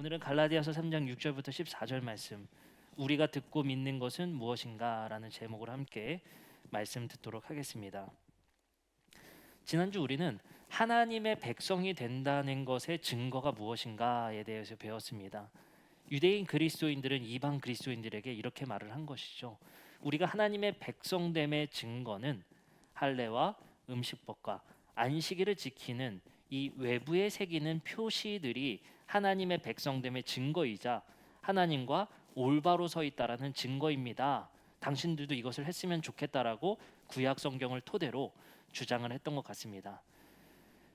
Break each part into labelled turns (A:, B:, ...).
A: 오늘은 갈라디아서 3장 6절부터 14절 말씀, 우리가 듣고 믿는 것은 무엇인가 라는 제목으로 함께 말씀 듣도록 하겠습니다. 지난주 우리는 하나님의 백성이 된다는 것의 증거가 무엇인가에 대해서 배웠습니다. 유대인 그리스도인들은 이방 그리스도인들에게 이렇게 말을 한 것이죠. 우리가 하나님의 백성됨의 증거는 할례와 음식법과 안식일을 지키는 이 외부에 새기는 표시들이 하나님의 백성됨의 증거이자 하나님과 올바로 서 있다라는 증거입니다. 당신들도 이것을 했으면 좋겠다라고 구약 성경을 토대로 주장을 했던 것 같습니다.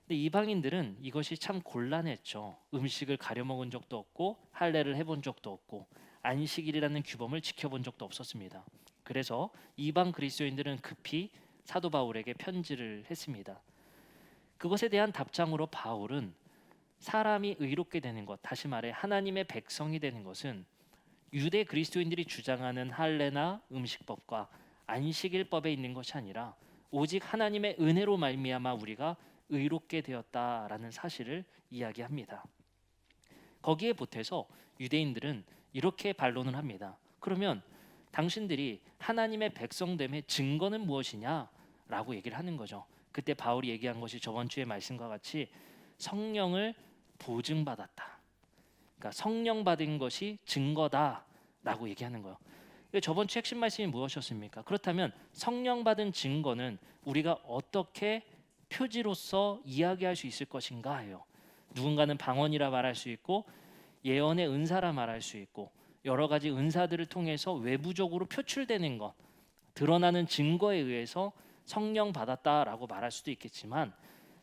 A: 근데 이방인들은 이것이 참 곤란했죠. 음식을 가려 먹은 적도 없고 할례를 해본 적도 없고 안식일이라는 규범을 지켜본 적도 없었습니다. 그래서 이방 그리스도인들은 급히 사도 바울에게 편지를 했습니다. 그것에 대한 답장으로 바울은 사람이 의롭게 되는 것, 다시 말해 하나님의 백성이 되는 것은 유대 그리스도인들이 주장하는 할례나 음식법과 안식일법에 있는 것이 아니라 오직 하나님의 은혜로 말미암아 우리가 의롭게 되었다라는 사실을 이야기합니다. 거기에 보태서 유대인들은 이렇게 반론을 합니다. 그러면 당신들이 하나님의 백성됨의 증거는 무엇이냐라고 얘기를 하는 거죠. 그때 바울이 얘기한 것이 저번 주의 말씀과 같이 성령을 보증받았다. 그러니까 성령 받은 것이 증거다라고 얘기하는 거예요. 저번 주 핵심 말씀이 무엇이었습니까? 그렇다면 성령 받은 증거는 우리가 어떻게 표지로서 이야기할 수 있을 것인가 해요. 누군가는 방언이라 말할 수 있고 예언의 은사라 말할 수 있고 여러 가지 은사들을 통해서 외부적으로 표출되는 것, 드러나는 증거에 의해서 성령 받았다라고 말할 수도 있겠지만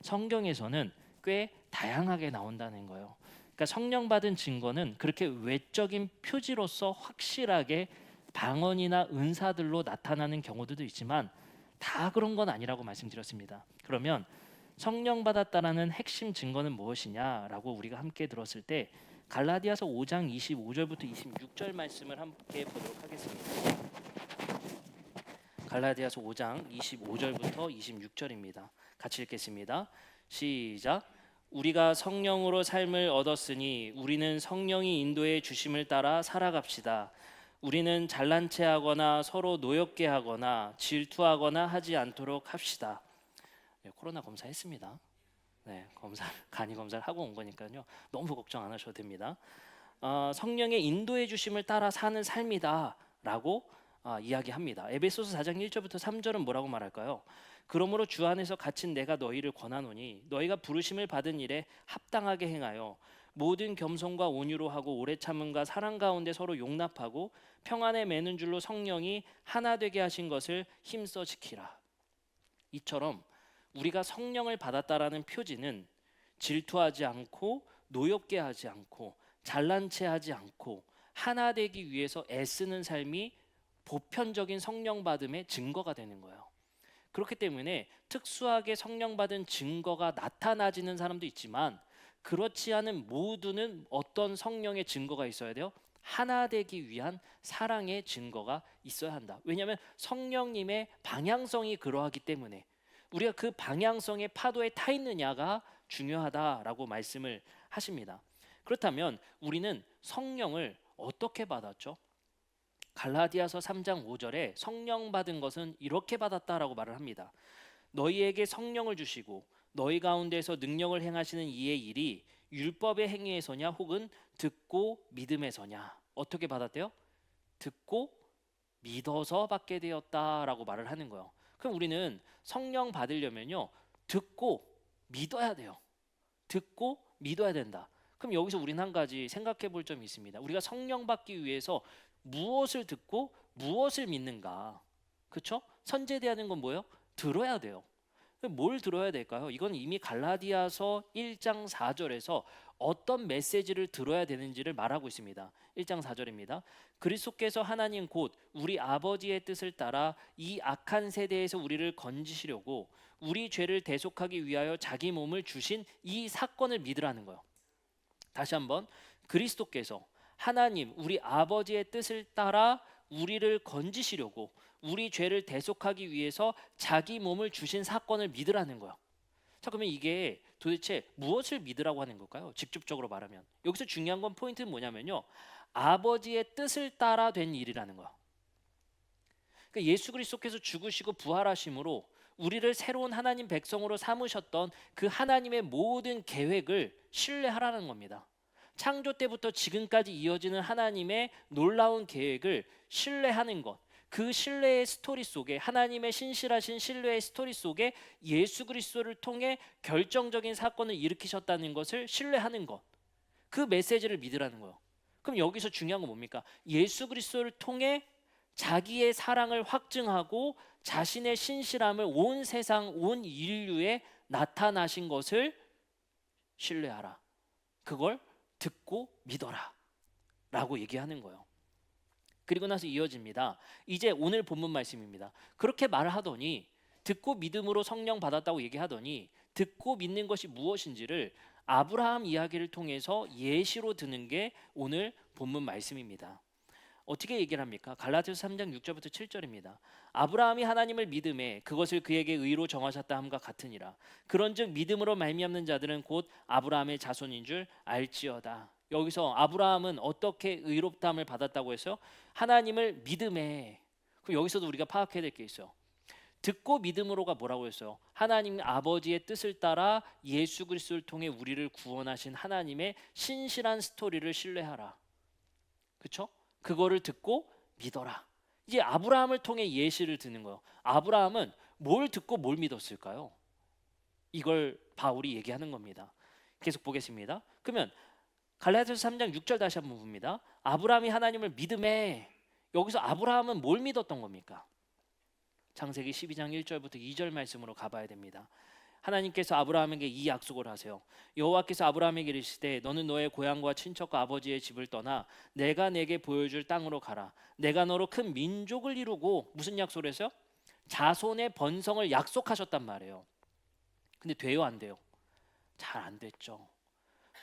A: 성경에서는 꽤 다양하게 나온다는 거예요. 그러니까 성령 받은 증거는 그렇게 외적인 표지로서 확실하게 방언이나 은사들로 나타나는 경우들도 있지만 다 그런 건 아니라고 말씀드렸습니다. 그러면 성령 받았다라는 핵심 증거는 무엇이냐라고 우리가 함께 들었을 때 갈라디아서 5장 25절부터 26절 말씀을 함께 보도록 하겠습니다. 갈라디아서 5장 25절부터 26절입니다. 같이 읽겠습니다. 시작. 우리가 성령으로 삶을 얻었으니 우리는 성령이 인도해 주심을 따라 살아갑시다. 우리는 잘난 체하거나 서로 노엽게 하거나 질투하거나 하지 않도록 합시다. 네, 코로나 검사했습니다. 네, 간이 검사를 하고 온 거니까요. 너무 걱정 안 하셔도 됩니다. 성령의 인도해 주심을 따라 사는 삶이다라고 이야기합니다. 에베소서 4장 1절부터 3절은 뭐라고 말할까요? 그러므로 주 안에서 갇힌 내가 너희를 권하노니 너희가 부르심을 받은 일에 합당하게 행하여 모든 겸손과 온유로 하고 오래 참음과 사랑 가운데 서로 용납하고 평안에 매는 줄로 성령이 하나 되게 하신 것을 힘써 지키라. 이처럼 우리가 성령을 받았다라는 표지는 질투하지 않고 노엽게 하지 않고 잘난 체하지 않고 하나 되기 위해서 애쓰는 삶이 보편적인 성령 받음의 증거가 되는 거예요. 그렇기 때문에 특수하게 성령 받은 증거가 나타나지는 사람도 있지만 그렇지 않은 모두는 어떤 성령의 증거가 있어야 돼요? 하나 되기 위한 사랑의 증거가 있어야 한다. 왜냐하면 성령님의 방향성이 그러하기 때문에 우리가 그 방향성의 파도에 타 있느냐가 중요하다라고 말씀을 하십니다. 그렇다면 우리는 성령을 어떻게 받았죠? 갈라디아서 3장 5절에 성령 받은 것은 이렇게 받았다라고 말을 합니다. 너희에게 성령을 주시고 너희 가운데서 능력을 행하시는 이의 일이 율법의 행위에서냐 혹은 듣고 믿음에서냐. 어떻게 받았대요? 듣고 믿어서 받게 되었다라고 말을 하는 거예요. 그럼 우리는 성령 받으려면요 듣고 믿어야 돼요. 듣고 믿어야 된다. 그럼 여기서 우리는 한 가지 생각해 볼 점이 있습니다. 우리가 성령 받기 위해서 무엇을 듣고 무엇을 믿는가? 그렇죠? 선제되는 건 뭐예요? 들어야 돼요. 뭘 들어야 될까요? 이건 이미 갈라디아서 1장 4절에서 어떤 메시지를 들어야 되는지를 말하고 있습니다. 1장 4절입니다. 그리스도께서 하나님 곧 우리 아버지의 뜻을 따라 이 악한 세대에서 우리를 건지시려고 우리 죄를 대속하기 위하여 자기 몸을 주신 이 사건을 믿으라는 거예요. 다시 한번, 그리스도께서 하나님 우리 아버지의 뜻을 따라 우리를 건지시려고 우리 죄를 대속하기 위해서 자기 몸을 주신 사건을 믿으라는 거예요. 자, 그러면 이게 도대체 무엇을 믿으라고 하는 걸까요? 직접적으로 말하면 여기서 중요한 건 포인트는 뭐냐면요, 아버지의 뜻을 따라 된 일이라는 거야. 그러니까 예수 그리스도께서 죽으시고 부활하심으로 우리를 새로운 하나님 백성으로 삼으셨던 그 하나님의 모든 계획을 신뢰하라는 겁니다. 창조 때부터 지금까지 이어지는 하나님의 놀라운 계획을 신뢰하는 것, 그 신뢰의 스토리 속에, 하나님의 신실하신 신뢰의 스토리 속에 예수 그리스도를 통해 결정적인 사건을 일으키셨다는 것을 신뢰하는 것, 그 메시지를 믿으라는 거예요. 그럼 여기서 중요한 건 뭡니까? 예수 그리스도를 통해 자기의 사랑을 확증하고 자신의 신실함을 온 세상, 온 인류에 나타나신 것을 신뢰하라. 그걸 듣고 믿어라 라고 얘기하는 거예요. 그리고 나서 이어집니다. 이제 오늘 본문 말씀입니다. 그렇게 말하더니, 듣고 믿음으로 성령 받았다고 얘기하더니 듣고 믿는 것이 무엇인지를 아브라함 이야기를 통해서 예시로 드는 게 오늘 본문 말씀입니다. 어떻게 얘기를 합니까? 갈라디아서 3장 6절부터 7절입니다. 아브라함이 하나님을 믿음에 그것을 그에게 의로 정하셨다 함과 같으니라. 그런즉 믿음으로 말미암는 자들은 곧 아브라함의 자손인 줄 알지어다. 여기서 아브라함은 어떻게 의롭다함을 받았다고 해서 하나님을 믿음에, 그럼 여기서도 우리가 파악해야 될 게 있어요. 듣고 믿음으로가 뭐라고 했어요? 하나님 아버지의 뜻을 따라 예수 그리스도를 통해 우리를 구원하신 하나님의 신실한 스토리를 신뢰하라. 그렇죠? 그거를 듣고 믿어라. 이제 아브라함을 통해 예시를 드는 거예요. 아브라함은 뭘 듣고 뭘 믿었을까요? 이걸 바울이 얘기하는 겁니다. 계속 보겠습니다. 그러면 갈라디아서 3장 6절 다시 한번 봅니다. 아브라함이 하나님을 믿음에, 여기서 아브라함은 뭘 믿었던 겁니까? 창세기 12장 1절부터 2절 말씀으로 가봐야 됩니다. 하나님께서 아브라함에게 이 약속을 하세요. 여호와께서 아브라함에게 이르시되 너는 너의 고향과 친척과 아버지의 집을 떠나 내가 내게 보여줄 땅으로 가라. 내가 너로 큰 민족을 이루고, 무슨 약속을 했어요? 자손의 번성을 약속하셨단 말이에요. 근데 돼요, 안 돼요? 잘 안 됐죠.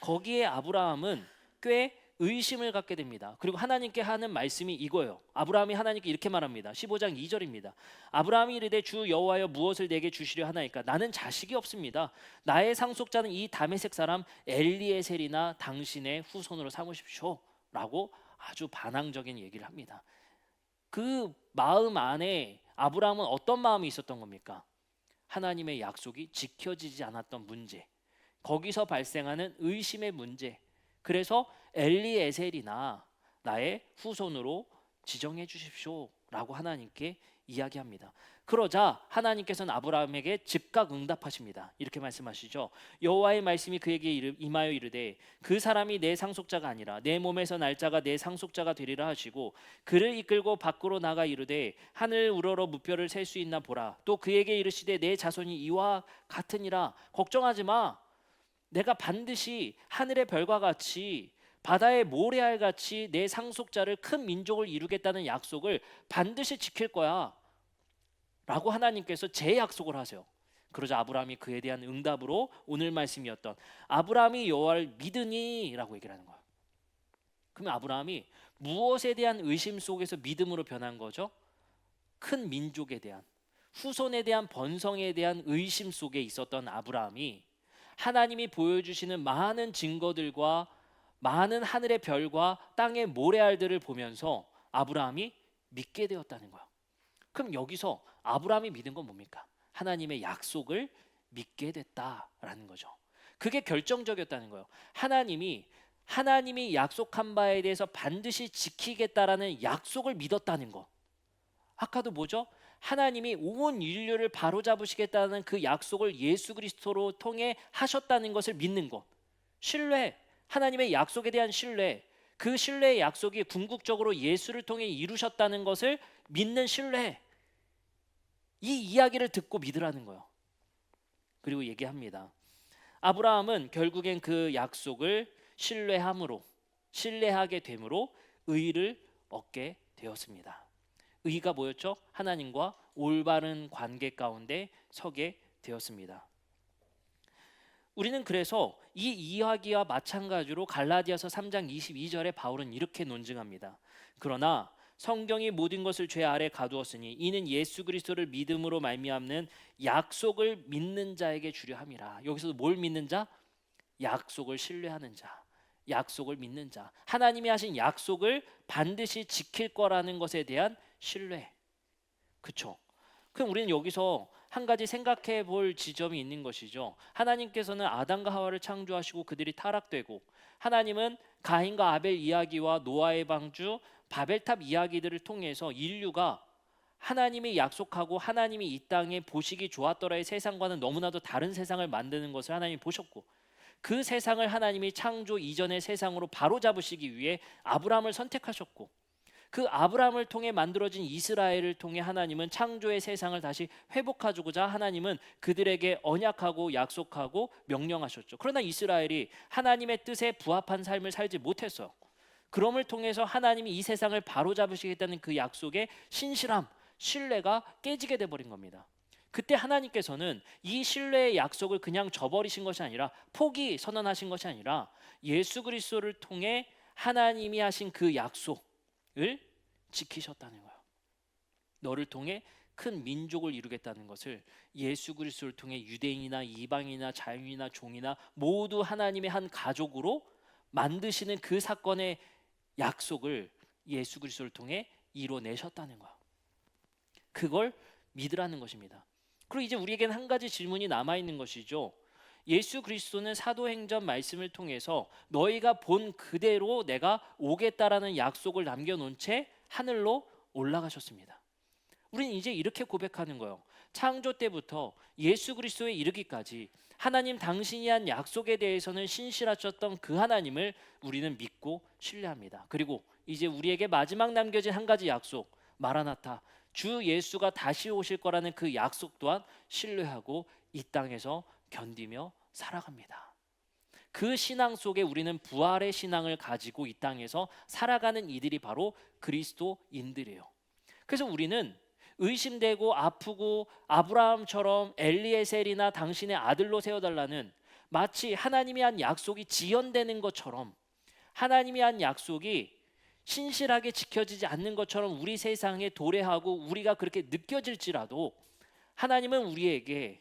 A: 거기에 아브라함은 꽤 의심을 갖게 됩니다. 그리고 하나님께 하는 말씀이 이거예요. 아브라함이 하나님께 이렇게 말합니다. 15장 2절입니다. 아브라함이 이르되 주 여호와여 무엇을 내게 주시려 하나이까? 나는 자식이 없습니다. 나의 상속자는 이 다메섹 사람 엘리에셀이나 당신의 후손으로 삼으십시오 라고 아주 반항적인 얘기를 합니다. 그 마음 안에 아브라함은 어떤 마음이 있었던 겁니까? 하나님의 약속이 지켜지지 않았던 문제, 거기서 발생하는 의심의 문제. 그래서 엘리에셀이나 나의 후손으로 지정해 주십시오 라고 하나님께 이야기합니다. 그러자 하나님께서는 아브라함에게 즉각 응답하십니다. 이렇게 말씀하시죠. 여호와의 말씀이 그에게 임하여 이르되 그 사람이 내 상속자가 아니라 내 몸에서 날짜가 내 상속자가 되리라 하시고, 그를 이끌고 밖으로 나가 이르되 하늘 우러러 무뼈를 셀 수 있나 보라. 또 그에게 이르시되 내 자손이 이와 같으니라. 걱정하지 마. 내가 반드시 하늘의 별과 같이 바다의 모래알 같이 내 상속자를 큰 민족을 이루겠다는 약속을 반드시 지킬 거야 라고 하나님께서 재약속을 하세요. 그러자 아브라함이 그에 대한 응답으로 오늘 말씀이었던 아브라함이 여호와를 믿으니 라고 얘기를 하는 거예요. 그러면 아브라함이 무엇에 대한 의심 속에서 믿음으로 변한 거죠? 큰 민족에 대한, 후손에 대한 번성에 대한 의심 속에 있었던 아브라함이 하나님이 보여주시는 많은 증거들과 많은 하늘의 별과 땅의 모래알들을 보면서 아브라함이 믿게 되었다는 거예요. 그럼 여기서 아브라함이 믿은 건 뭡니까? 하나님의 약속을 믿게 됐다라는 거죠. 그게 결정적이었다는 거예요. 하나님이 약속한 바에 대해서 반드시 지키겠다라는 약속을 믿었다는 것. 아까도 뭐죠? 하나님이 온 인류를 바로잡으시겠다는 그 약속을 예수 그리스도로 통해 하셨다는 것을 믿는 것. 신뢰, 하나님의 약속에 대한 신뢰, 그 신뢰의 약속이 궁극적으로 예수를 통해 이루셨다는 것을 믿는 신뢰. 이 이야기를 듣고 믿으라는 거예요. 그리고 얘기합니다. 아브라함은 결국엔 그 약속을 신뢰하게 됨으로 의를 얻게 되었습니다. 의가 뭐였죠? 하나님과 올바른 관계 가운데 서게 되었습니다. 우리는 그래서 이 이야기와 마찬가지로 갈라디아서 3장 22절에 바울은 이렇게 논증합니다. 그러나 성경이 모든 것을 죄 아래 가두었으니 이는 예수 그리스도를 믿음으로 말미암는 약속을 믿는 자에게 주려 함이라. 여기서 뭘 믿는 자? 약속을 신뢰하는 자, 약속을 믿는 자, 하나님이 하신 약속을 반드시 지킬 거라는 것에 대한 신뢰. 그렇죠? 그럼 우리는 여기서 한 가지 생각해 볼 지점이 있는 것이죠. 하나님께서는 아담과 하와를 창조하시고 그들이 타락되고, 하나님은 가인과 아벨 이야기와 노아의 방주, 바벨탑 이야기들을 통해서 인류가 하나님이 약속하고 하나님이 이 땅에 보시기 좋았더라의 세상과는 너무나도 다른 세상을 만드는 것을 하나님이 보셨고, 그 세상을 하나님이 창조 이전의 세상으로 바로잡으시기 위해 아브라함을 선택하셨고, 그 아브라함을 통해 만들어진 이스라엘을 통해 하나님은 창조의 세상을 다시 회복하고자 하나님은 그들에게 언약하고 약속하고 명령하셨죠. 그러나 이스라엘이 하나님의 뜻에 부합한 삶을 살지 못했어요. 그럼을 통해서 하나님이 이 세상을 바로잡으시겠다는 그 약속의 신실함, 신뢰가 깨지게 돼버린 겁니다. 그때 하나님께서는 이 신뢰의 약속을 그냥 저버리신 것이 아니라, 포기 선언하신 것이 아니라, 예수 그리스도를 통해 하나님이 하신 그 약속을 지키셨다는 거예요. 너를 통해 큰 민족을 이루겠다는 것을 예수 그리스도를 통해 유대인이나 이방인이나 자유인이나 종이나 모두 하나님의 한 가족으로 만드시는 그 사건의 약속을 예수 그리스도를 통해 이뤄내셨다는 거예요. 그걸 믿으라는 것입니다. 그리고 이제 우리에게는 한 가지 질문이 남아있는 것이죠. 예수 그리스도는 사도행전 말씀을 통해서 너희가 본 그대로 내가 오겠다라는 약속을 남겨놓은 채 하늘로 올라가셨습니다. 우리는 이제 이렇게 고백하는 거예요. 창조 때부터 예수 그리스도에 이르기까지 하나님 당신이 한 약속에 대해서는 신실하셨던 그 하나님을 우리는 믿고 신뢰합니다. 그리고 이제 우리에게 마지막 남겨진 한 가지 약속, 마라나타, 주 예수가 다시 오실 거라는 그 약속 또한 신뢰하고 이 땅에서 견디며 살아갑니다. 그 신앙 속에 우리는 부활의 신앙을 가지고 이 땅에서 살아가는 이들이 바로 그리스도인들이에요. 그래서 우리는 의심되고 아프고 아브라함처럼 엘리에셀이나 당신의 아들로 세워달라는, 마치 하나님이 한 약속이 지연되는 것처럼, 하나님이 한 약속이 신실하게 지켜지지 않는 것처럼 우리 세상에 도래하고 우리가 그렇게 느껴질지라도, 하나님은 우리에게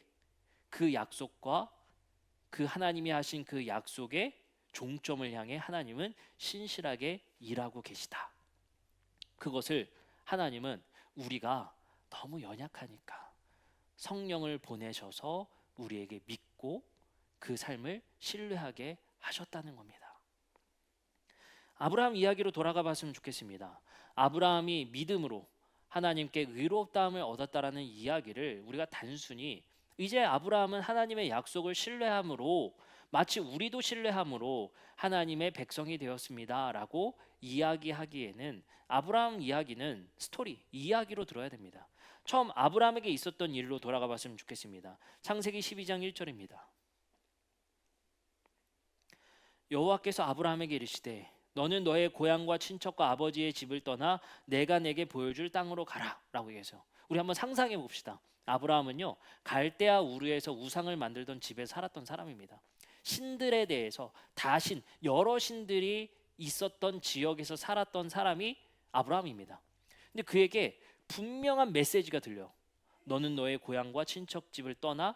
A: 그 약속과 그 하나님이 하신 그 약속의 종점을 향해 하나님은 신실하게 일하고 계시다. 그것을 하나님은 우리가 너무 연약하니까 성령을 보내셔서 우리에게 믿고 그 삶을 신뢰하게 하셨다는 겁니다. 아브라함 이야기로 돌아가 봤으면 좋겠습니다. 아브라함이 믿음으로 하나님께 의롭다함을 얻었다라는 이야기를 우리가 단순히 이제 아브라함은 하나님의 약속을 신뢰함으로, 마치 우리도 신뢰함으로 하나님의 백성이 되었습니다라고 이야기하기에는, 아브라함 이야기는 스토리, 이야기로 들어야 됩니다. 처음 아브라함에게 있었던 일로 돌아가 봤으면 좋겠습니다. 창세기 12장 1절입니다. 여호와께서 아브라함에게 이르시되 너는 너의 고향과 친척과 아버지의 집을 떠나 내가 내게 보여줄 땅으로 가라 라고 얘기해서, 우리 한번 상상해 봅시다. 아브라함은요, 갈대아 우르에서 우상을 만들던 집에 살았던 사람입니다. 신들에 대해서, 다신, 여러 신들이 있었던 지역에서 살았던 사람이 아브라함입니다. 근데 그에게 분명한 메시지가 들려. 너는 너의 고향과 친척집을 떠나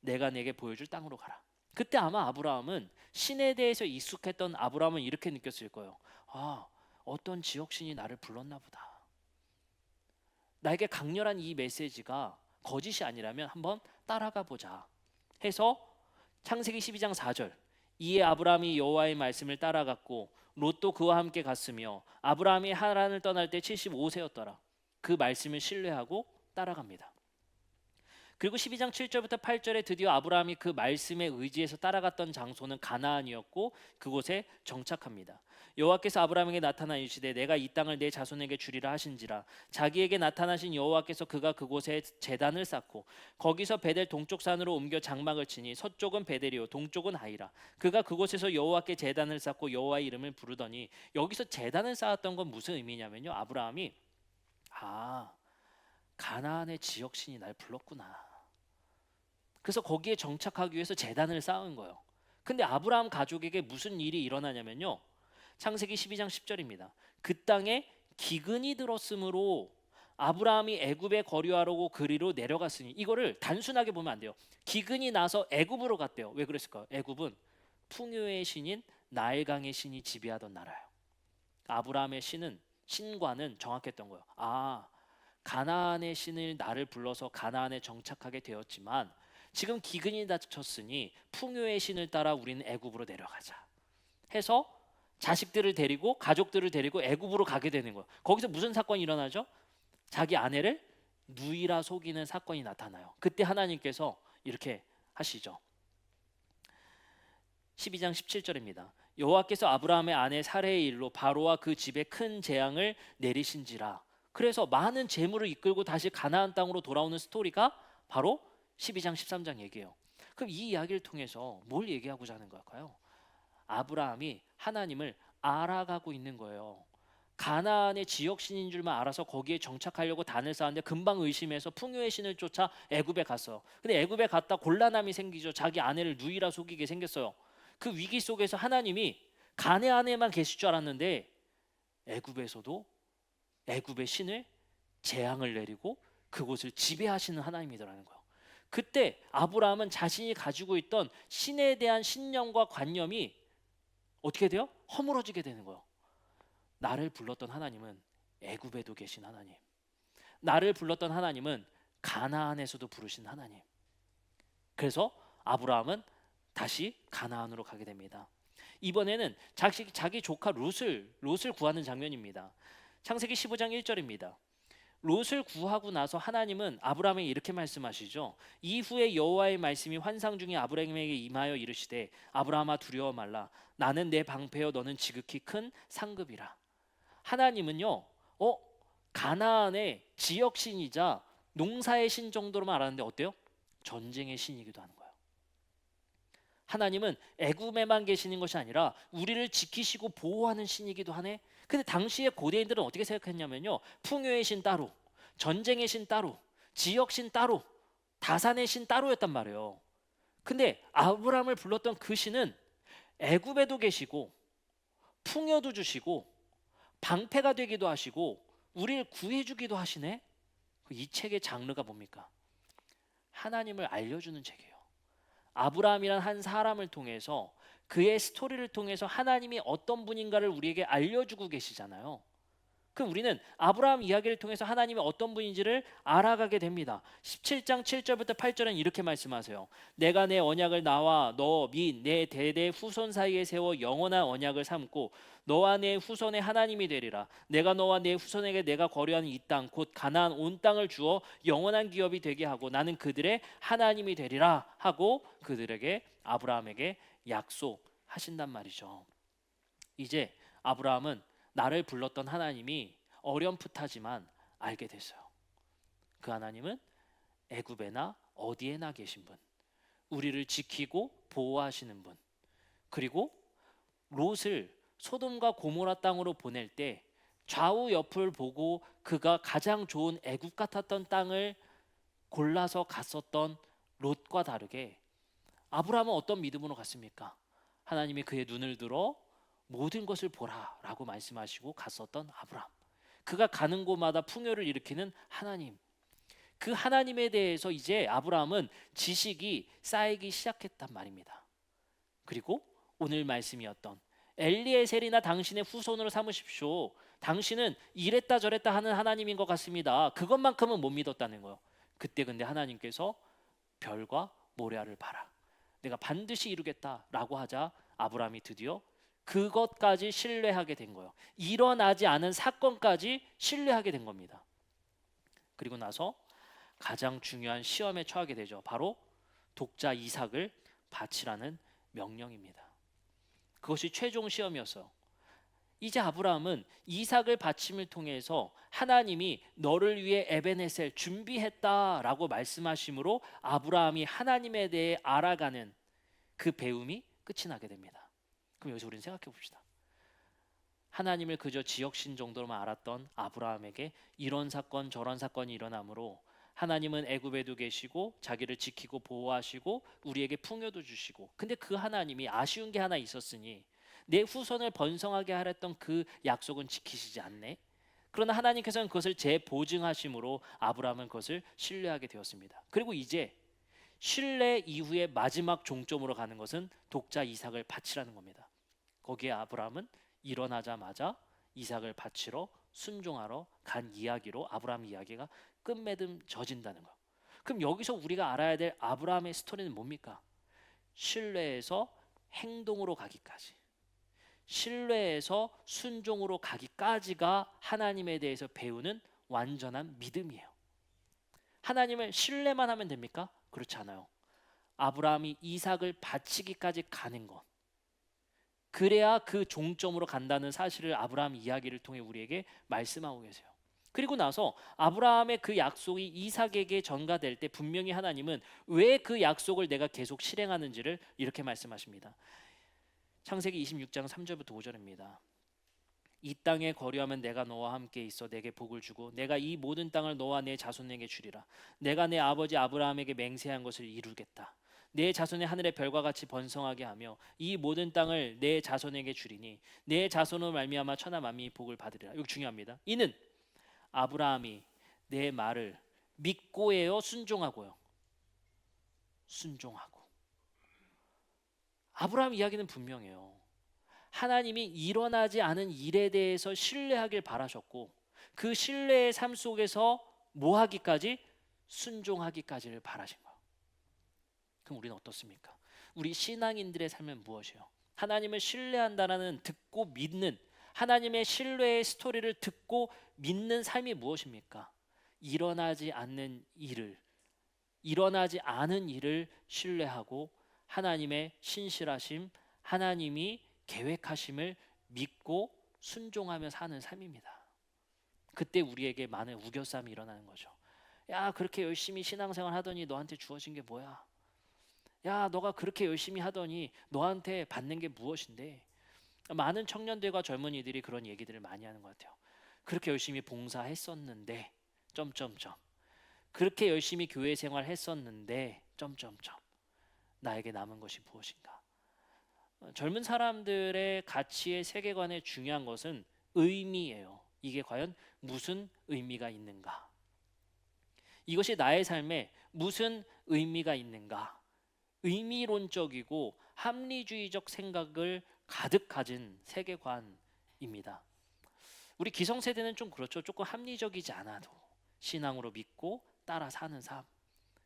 A: 내가 내게 보여줄 땅으로 가라. 그때 아마 아브라함은 신에 대해서 익숙했던 아브라함은 이렇게 느꼈을 거예요. 아, 어떤 지역신이 나를 불렀나 보다. 나에게 강렬한 이 메시지가 거짓이 아니라면 한번 따라가 보자 해서 창세기 12장 4절, 이에 아브라함이 여호와의 말씀을 따라갔고 롯도 그와 함께 갔으며 아브라함이 하란을 떠날 때 75세였더라. 그 말씀을 신뢰하고 따라갑니다. 그리고 12장 7절부터 8절에 드디어 아브라함이 그 말씀에 의지해서 따라갔던 장소는 가나안이었고 그곳에 정착합니다. 여호와께서 아브라함에게 나타나 이르시되 내가 이 땅을 내 자손에게 주리라 하신지라. 자기에게 나타나신 여호와께서 그가 그곳에 제단을 쌓고 거기서 베델 동쪽 산으로 옮겨 장막을 치니 서쪽은 베델이요 동쪽은 하이라. 그가 그곳에서 여호와께 제단을 쌓고 여호와의 이름을 부르더니, 여기서 제단을 쌓았던 건 무슨 의미냐면요, 아브라함이 가나안의 지역신이 날 불렀구나. 그래서 거기에 정착하기 위해서 제단을 쌓은 거예요. 근데 아브라함 가족에게 무슨 일이 일어나냐면요, 창세기 12장 10절입니다. 그 땅에 기근이 들었으므로 아브라함이 애굽에 거류하려고 그리로 내려갔으니, 이거를 단순하게 보면 안 돼요. 기근이 나서 애굽으로 갔대요. 왜 그랬을까요? 애굽은 풍요의 신인 나일강의 신이 지배하던 나라예요. 아브라함의 신과는 정확했던 거예요. 가나안의 신을 나를 불러서 가나안에 정착하게 되었지만 지금 기근이 닥쳤으니 풍요의 신을 따라 우리는 애굽으로 내려가자 해서 자식들을 데리고 가족들을 데리고 애굽으로 가게 되는 거예요. 거기서 무슨 사건이 일어나죠? 자기 아내를 누이라 속이는 사건이 나타나요. 그때 하나님께서 이렇게 하시죠. 12장 17절입니다. 여호와께서 아브라함의 아내 사레의 일로 바로와 그 집에 큰 재앙을 내리신지라. 그래서 많은 재물을 이끌고 다시 가나안 땅으로 돌아오는 스토리가 바로 12장 13장 얘기예요. 그럼 이 이야기를 통해서 뭘 얘기하고자 하는 걸까요? 아브라함이 하나님을 알아가고 있는 거예요. 가나안의 지역신인 줄만 알아서 거기에 정착하려고 단을 쌓았는데 금방 의심해서 풍요의 신을 쫓아 애굽에 갔어요. 근데 애굽에 갔다 곤란함이 생기죠. 자기 아내를 누이라 속이게 생겼어요. 그 위기 속에서 하나님이 가나안에만 계실 줄 알았는데 애굽에서도 애굽의 신을 재앙을 내리고 그곳을 지배하시는 하나님이더라는 거예요. 그때 아브라함은 자신이 가지고 있던 신에 대한 신념과 관념이 어떻게 돼요? 허물어지게 되는 거예요. 나를 불렀던 하나님은 애굽에도 계신 하나님, 나를 불렀던 하나님은 가나안에서도 부르신 하나님. 그래서 아브라함은 다시 가나안으로 가게 됩니다. 이번에는 자기 조카 롯을 구하는 장면입니다. 창세기 15장 1절입니다. 롯을 구하고 나서 하나님은 아브라함에게 이렇게 말씀하시죠. 이후에 여호와의 말씀이 환상 중에 아브라함에게 임하여 이르시되 아브라함아 두려워 말라. 나는 내 방패여 너는 지극히 큰 상급이라. 하나님은요, 가나안의 지역신이자 농사의 신 정도로만 알았는데 어때요? 전쟁의 신이기도 하는 거예요. 하나님은 애굽에만 계시는 것이 아니라 우리를 지키시고 보호하는 신이기도 하네. 근데 당시의 고대인들은 어떻게 생각했냐면요, 풍요의 신 따로, 전쟁의 신 따로, 지역 신 따로, 다산의 신 따로였단 말이에요. 근데 아브라함을 불렀던 그 신은 애굽에도 계시고 풍요도 주시고 방패가 되기도 하시고 우리를 구해주기도 하시네. 이 책의 장르가 뭡니까? 하나님을 알려주는 책이에요. 아브라함이란 한 사람을 통해서, 그의 스토리를 통해서 하나님이 어떤 분인가를 우리에게 알려주고 계시잖아요. 그럼 우리는 아브라함 이야기를 통해서 하나님이 어떤 분인지를 알아가게 됩니다. 17장 7절부터 8절은 이렇게 말씀하세요. 내가 내 언약을 나와 너 및 내 대대 후손 사이에 세워 영원한 언약을 삼고 너와 내 후손의 하나님이 되리라. 내가 너와 내 후손에게 내가 거류하는 이 땅 곧 가나안 온 땅을 주어 영원한 기업이 되게 하고 나는 그들의 하나님이 되리라 하고 그들에게, 아브라함에게 약속하신단 말이죠. 이제 아브라함은 나를 불렀던 하나님이 어렴풋하지만 알게 됐어요. 그 하나님은 애굽에나 어디에나 계신 분, 우리를 지키고 보호하시는 분, 그리고 롯을 소돔과 고모라 땅으로 보낼 때 좌우 옆을 보고 그가 가장 좋은 애굽 같았던 땅을 골라서 갔었던 롯과 다르게 아브라함은 어떤 믿음으로 갔습니까? 하나님이 그의 눈을 들어 모든 것을 보라라고 말씀하시고 갔었던 아브라함. 그가 가는 곳마다 풍요를 일으키는 하나님. 그 하나님에 대해서 이제 아브라함은 지식이 쌓이기 시작했단 말입니다. 그리고 오늘 말씀이었던 엘리에셀이나 당신의 후손으로 삼으십시오. 당신은 이랬다 저랬다 하는 하나님인 것 같습니다. 그것만큼은 못 믿었다는 거예요. 그때 근데 하나님께서 별과 모래알을 봐라. 내가 반드시 이루겠다라고 하자 아브라함이 드디어 그것까지 신뢰하게 된 거예요. 일어나지 않은 사건까지 신뢰하게 된 겁니다. 그리고 나서 가장 중요한 시험에 처하게 되죠. 바로 독자 이삭을 바치라는 명령입니다. 그것이 최종 시험이었어요. 이제 아브라함은 이삭을 바침을 통해서 하나님이 너를 위해 에베네셀 준비했다라고 말씀하심으로 아브라함이 하나님에 대해 알아가는 그 배움이 끝이 나게 됩니다. 그럼 여기서 우리는 생각해 봅시다. 하나님을 그저 지역신 정도로만 알았던 아브라함에게 이런 사건 저런 사건이 일어나므로 하나님은 애굽에도 계시고 자기를 지키고 보호하시고 우리에게 풍요도 주시고, 근데 그 하나님이 아쉬운 게 하나 있었으니 내 후손을 번성하게 하랬던 그 약속은 지키시지 않네. 그러나 하나님께서는 그것을 재보증하심으로 아브라함은 그것을 신뢰하게 되었습니다. 그리고 이제 신뢰 이후에 마지막 종점으로 가는 것은 독자 이삭을 바치라는 겁니다. 거기에 아브라함은 일어나자마자 이삭을 바치러 순종하러 간 이야기로 아브라함 이야기가 끝맺음져진다는 거예요. 그럼 여기서 우리가 알아야 될 아브라함의 스토리는 뭡니까? 신뢰에서 행동으로 가기까지, 신뢰에서 순종으로 가기까지가 하나님에 대해서 배우는 완전한 믿음이에요. 하나님을 신뢰만 하면 됩니까? 그렇지 않아요. 아브라함이 이삭을 바치기까지 가는 것, 그래야 그 종점으로 간다는 사실을 아브라함 이야기를 통해 우리에게 말씀하고 계세요. 그리고 나서 아브라함의 그 약속이 이삭에게 전가될 때 분명히 하나님은 왜 그 약속을 내가 계속 실행하는지를 이렇게 말씀하십니다. 창세기 26장 3절부터 5절입니다. 이 땅에 거류하면 내가 너와 함께 있어 내게 복을 주고 내가 이 모든 땅을 너와 내 자손에게 주리라. 내가 내 아버지 아브라함에게 맹세한 것을 이루겠다. 내 자손의 하늘의 별과 같이 번성하게 하며 이 모든 땅을 내 자손에게 주리니 내 자손으로 말미암아 천하 만민이 복을 받으리라. 이거 중요합니다. 이는 아브라함이 내 말을 믿고예요, 순종하고요? 순종하고. 아브라함 이야기는 분명해요. 하나님이 일어나지 않은 일에 대해서 신뢰하길 바라셨고 그 신뢰의 삶 속에서 뭐 하기까지? 순종하기까지를 바라신 거예요. 그럼 우리는 어떻습니까? 우리 신앙인들의 삶은 무엇이에요? 하나님을 신뢰한다라는 듣고 믿는, 하나님의 신뢰의 스토리를 듣고 믿는 삶이 무엇입니까? 일어나지 않는 일을 신뢰하고 하나님의 신실하심, 하나님이 계획하심을 믿고 순종하며 사는 삶입니다. 그때 우리에게 많은 우겨쌈이 일어나는 거죠. 야, 그렇게 열심히 신앙생활 하더니 너한테 주어진 게 뭐야? 야, 너가 그렇게 열심히 하더니 너한테 받는 게 무엇인데? 많은 청년들과 젊은이들이 그런 얘기들을 많이 하는 것 같아요. 그렇게 열심히 봉사했었는데 점점점, 그렇게 열심히 교회 생활했었는데 점점점, 나에게 남은 것이 무엇인가? 젊은 사람들의 가치의 세계관에 중요한 것은 의미예요. 이게 과연 무슨 의미가 있는가? 이것이 나의 삶에 무슨 의미가 있는가? 의미론적이고 합리주의적 생각을 가득 가진 세계관입니다. 우리 기성세대는 좀 그렇죠. 조금 합리적이지 않아도 신앙으로 믿고 따라 사는 삶.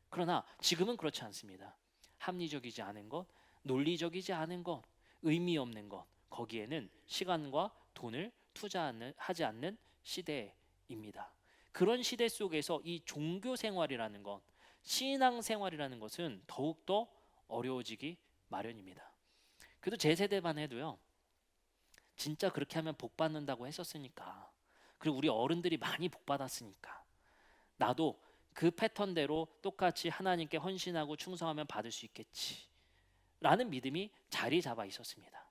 A: 그러나 지금은 그렇지 않습니다. 합리적이지 않은 것, 논리적이지 않은 것, 의미 없는 것, 거기에는 시간과 돈을 투자하지 않는 시대입니다. 그런 시대 속에서 이 종교 생활이라는 것, 신앙 생활이라는 것은 더욱더 어려워지기 마련입니다. 그래도 제 세대만 해도요, 진짜 그렇게 하면 복 받는다고 했었으니까, 그리고 우리 어른들이 많이 복 받았으니까 나도 그 패턴대로 똑같이 하나님께 헌신하고 충성하면 받을 수 있겠지 라는 믿음이 자리 잡아 있었습니다.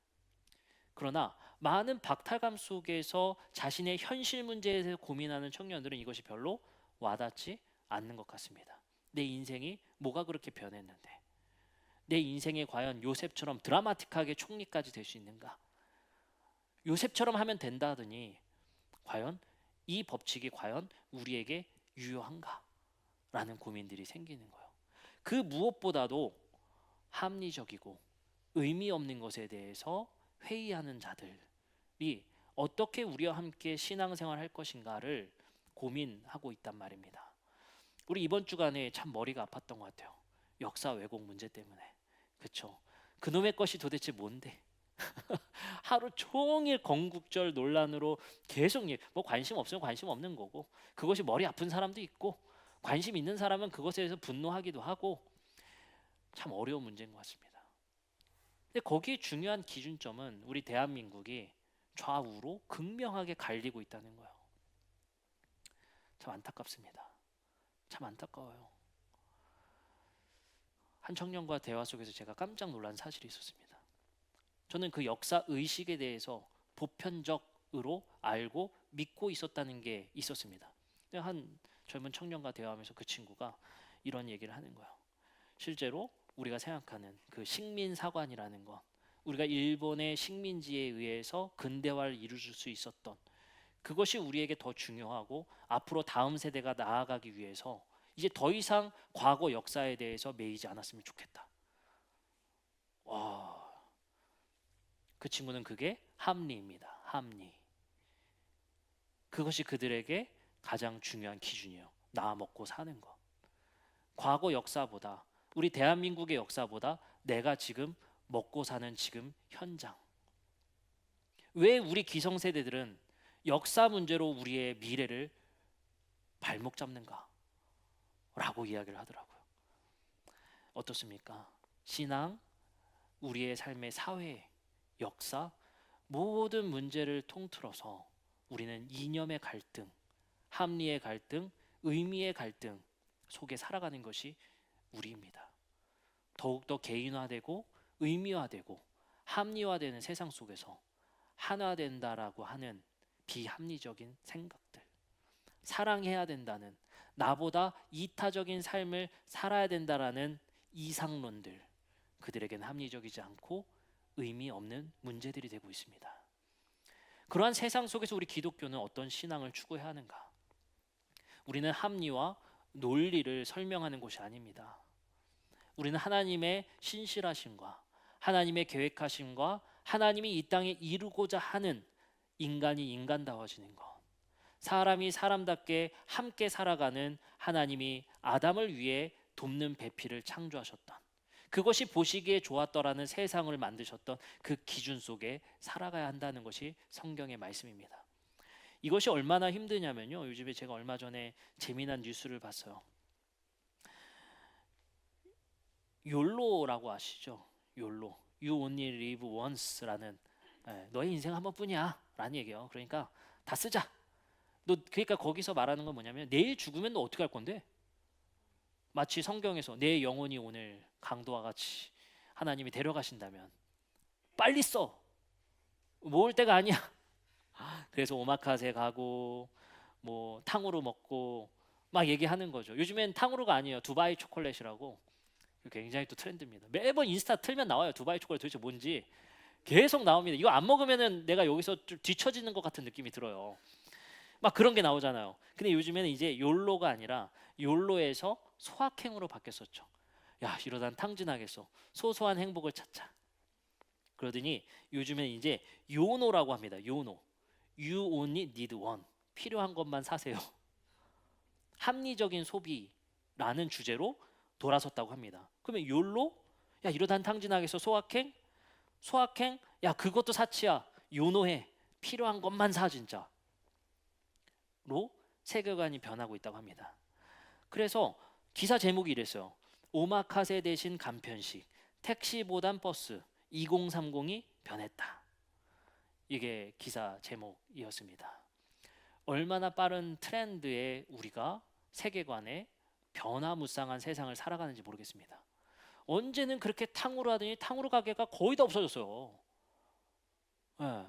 A: 그러나 많은 박탈감 속에서 자신의 현실 문제에 대해서 고민하는 청년들은 이것이 별로 와닿지 않는 것 같습니다. 내 인생이 뭐가 그렇게 변했는데, 내 인생에 과연 요셉처럼 드라마틱하게 총리까지 될 수 있는가? 요셉처럼 하면 된다 하더니 과연 이 법칙이 과연 우리에게 유효한가? 라는 고민들이 생기는 거예요. 그 무엇보다도 합리적이고 의미 없는 것에 대해서 회의하는 자들이 어떻게 우리와 함께 신앙생활 할 것인가를 고민하고 있단 말입니다. 우리 이번 주간에 참 머리가 아팠던 것 같아요. 역사 왜곡 문제 때문에. 그쵸? 그놈의 것이 도대체 뭔데? 하루 종일 건국절 논란으로 계속 뭐 관심 없으면 관심 없는 거고, 그것이 머리 아픈 사람도 있고 관심 있는 사람은 그것에 대해서 분노하기도 하고, 참 어려운 문제인 것 같습니다. 근데 거기에 중요한 기준점은 우리 대한민국이 좌우로 극명하게 갈리고 있다는 거예요. 참 안타깝습니다. 참 안타까워요. 한 청년과 대화 속에서 제가 깜짝 놀란 사실이 있었습니다. 저는 그 역사 의식에 대해서 보편적으로 알고 믿고 있었다는 게 있었습니다. 한 젊은 청년과 대화하면서 그 친구가 이런 얘기를 하는 거예요. 실제로 우리가 생각하는 그 식민사관이라는 것, 우리가 일본의 식민지에 의해서 근대화를 이루어질 수 있었던 그것이 우리에게 더 중요하고 앞으로 다음 세대가 나아가기 위해서 이제 더 이상 과거 역사에 대해서 매이지 않았으면 좋겠다. 와, 그 친구는 그게 합리입니다. 합리. 그것이 그들에게 가장 중요한 기준이에요. 나 먹고 사는 것. 과거 역사보다, 우리 대한민국의 역사보다 내가 지금 먹고 사는 지금 현장. 왜 우리 기성세대들은 역사 문제로 우리의 미래를 발목 잡는가? 라고 이야기를 하더라고요. 어떻습니까? 신앙, 우리의 삶의 사회, 역사, 모든 문제를 통틀어서 우리는 이념의 갈등, 합리의 갈등, 의미의 갈등 속에 살아가는 것이 우리입니다. 더욱더 개인화되고 의미화되고 합리화되는 세상 속에서 하나 된다라고 하는 비합리적인 생각들, 사랑해야 된다는, 나보다 이타적인 삶을 살아야 된다라는 이상론들, 그들에겐 합리적이지 않고 의미 없는 문제들이 되고 있습니다. 그러한 세상 속에서 우리 기독교는 어떤 신앙을 추구해야 하는가? 우리는 합리와 논리를 설명하는 것이 아닙니다. 우리는 하나님의 신실하심과 하나님의 계획하심과 하나님이 이 땅에 이루고자 하는 인간이 인간다워지는 것, 사람이 사람답게 함께 살아가는 하나님이 아담을 위해 돕는 배필을 창조하셨던, 그것이 보시기에 좋았더라는 세상을 만드셨던 그 기준 속에 살아가야 한다는 것이 성경의 말씀입니다. 이것이 얼마나 힘드냐면요, 요즘에 제가 얼마 전에 재미난 뉴스를 봤어요. 욜로라고 아시죠? 욜로, You only live once라는, 너의 인생 한 번뿐이야 라는 얘기예요. 그러니까 다 쓰자. 너 그러니까 거기서 말하는 건 뭐냐면, 내일 죽으면 너 어떻게 할 건데? 마치 성경에서 내 영혼이 오늘 강도와 같이 하나님이 데려가신다면 빨리 써. 모을 때가 아니야. 그래서 오마카세 가고 뭐 탕후루 먹고 막 얘기하는 거죠. 요즘엔 탕후루가 아니에요. 두바이 초콜릿이라고. 굉장히 또 트렌드입니다. 매번 인스타 틀면 나와요. 두바이 초콜릿 도대체 뭔지 계속 나옵니다. 이거 안 먹으면은 내가 여기서 좀 뒤처지는 것 같은 느낌이 들어요. 막 그런 게 나오잖아요. 근데 요즘에는 이제 욜로가 아니라 욜로에서 소확행으로 바뀌었었죠. 야, 이러다 탕진하겠어. 소소한 행복을 찾자. 그러더니 요즘엔 이제 요노라고 합니다. 요노. You only need one. 필요한 것만 사세요. 합리적인 소비라는 주제로 돌아섰다고 합니다. 그러면 욜로? 야, 이러다 탕진하겠어. 소확행? 소확행? 야, 그것도 사치야. 요노해. 필요한 것만 사 진짜. 로 세계관이 변하고 있다고 합니다. 그래서 기사 제목이 이랬어요. 오마카세 대신 간편식, 택시보단 버스, 2030이 변했다. 이게 기사 제목이었습니다. 얼마나 빠른 트렌드에 우리가 세계관에 변화무쌍한 세상을 살아가는지 모르겠습니다. 언제는 그렇게 탕후루 하더니 탕후루 가게가 거의 다 없어졌어요. 예.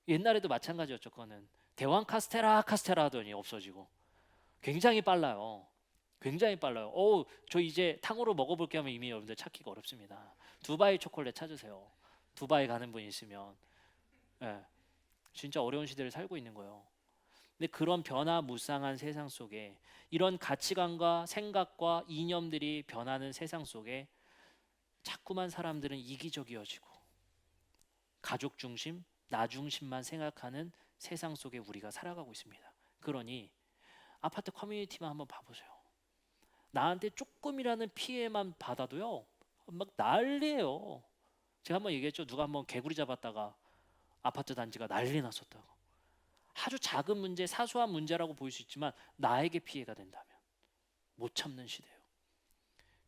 A: 옛날에도 마찬가지였죠. 그거는 대왕 카스테라 하더니 없어지고. 굉장히 빨라요. 굉장히 빨라요. 저 이제 탕후루 먹어볼게 하면 이미 여러분들 찾기가 어렵습니다. 두바이 초콜릿 찾으세요. 두바이 가는 분 있으면. 예. 진짜 어려운 시대를 살고 있는 거예요. 근데 그런 변화무쌍한 세상 속에, 이런 가치관과 생각과 이념들이 변하는 세상 속에 자꾸만 사람들은 이기적이어지고 가족 중심, 나 중심만 생각하는 세상 속에 우리가 살아가고 있습니다. 그러니 아파트 커뮤니티만 한번 봐보세요. 나한테 조금이라는 피해만 받아도요, 막 난리예요. 제가 한번 얘기했죠. 누가 한번 개구리 잡았다가 아파트 단지가 난리 났었다고. 아주 작은 문제, 사소한 문제라고 보일 수 있지만 나에게 피해가 된다면 못 참는 시대예요.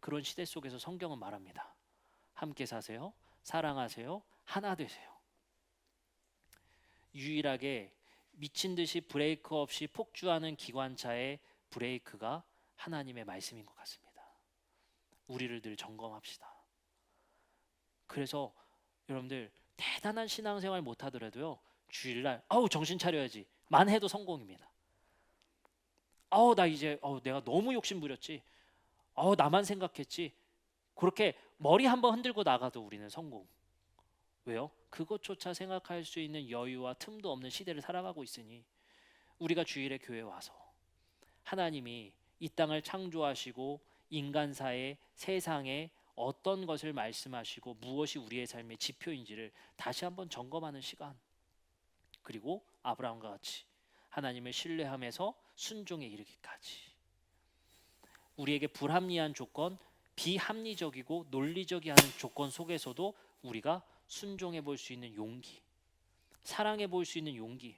A: 그런 시대 속에서 성경은 말합니다. 함께 사세요. 사랑하세요. 하나 되세요. 유일하게 미친 듯이 브레이크 없이 폭주하는 기관차의 브레이크가 하나님의 말씀인 것 같습니다. 우리를 늘 점검합시다. 그래서 여러분들 대단한 신앙생활 못 하더라도요, 주일날 정신 차려야지 만 해도 성공입니다. 나 이제 내가 너무 욕심 부렸지, 나만 생각했지, 그렇게 머리 한번 흔들고 나가도 우리는 성공. 왜요? 그것조차 생각할 수 있는 여유와 틈도 없는 시대를 살아가고 있으니 우리가 주일에 교회 와서 하나님이 이 땅을 창조하시고 인간사에 세상에 어떤 것을 말씀하시고 무엇이 우리의 삶의 지표인지를 다시 한번 점검하는 시간, 그리고 아브라함과 같이 하나님을 신뢰하면서 순종에 이르기까지 우리에게 불합리한 조건, 비합리적이고 논리적이 하는 조건 속에서도 우리가 순종해 볼 수 있는 용기, 사랑해 볼 수 있는 용기,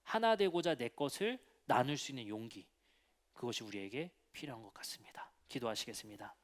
A: 하나 되고자 내 것을 나눌 수 있는 용기, 그것이 우리에게 필요한 것 같습니다. 기도하시겠습니다.